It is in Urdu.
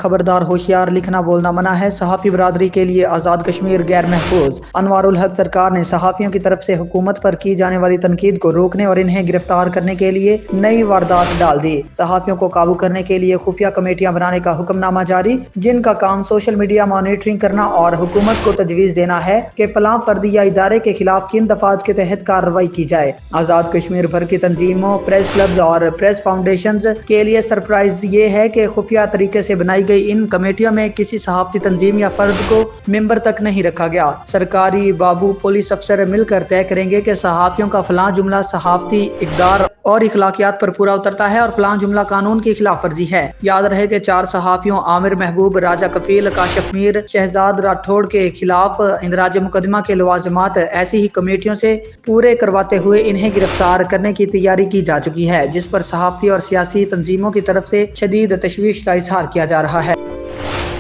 خبردار ہوشیار، لکھنا بولنا منع ہے، صحافی برادری کے لیے آزاد کشمیر غیر محفوظ۔ انوار الحق سرکار نے صحافیوں کی طرف سے حکومت پر کی جانے والی تنقید کو روکنے اور انہیں گرفتار کرنے کے لیے نئی واردات ڈال دی۔ صحافیوں کو قابو کرنے کے لیے خفیہ کمیٹیاں بنانے کا حکم نامہ جاری، جن کا کام سوشل میڈیا مانیٹرنگ کرنا اور حکومت کو تجویز دینا ہے کہ فلاں فردی یا ادارے کے خلاف کن دفعات کے تحت کارروائی کی جائے۔ آزاد کشمیر بھر کی تنظیموں، پریس کلبز اور پریس فاؤنڈیشنز کے لیے سرپرائز یہ ہے کہ خفیہ طریقے سے بنائی گئی ان کمیٹیوں میں کسی صحافتی تنظیم یا فرد کو ممبر تک نہیں رکھا گیا۔ سرکاری بابو پولیس افسر مل کر طے کریں گے کہ صحافیوں کا فلاں جملہ صحافتی اقدار اور اخلاقیات پر پورا اترتا ہے اور فلاں جملہ قانون کی خلاف ورزی ہے۔ یاد رہے کہ 4 صحافیوں عامر محبوب، راجہ کفیل، کاشف میر، شہزاد راٹھوڑ کے خلاف اندراج مقدمہ کے لوازمات ایسی ہی کمیٹیوں سے پورے کرواتے ہوئے انہیں گرفتار کرنے کی تیاری کی جا چکی ہے، جس پر صحافتی اور سیاسی تنظیموں کی طرف سے شدید تشویش کا اظہار کیا جا رہا ہے۔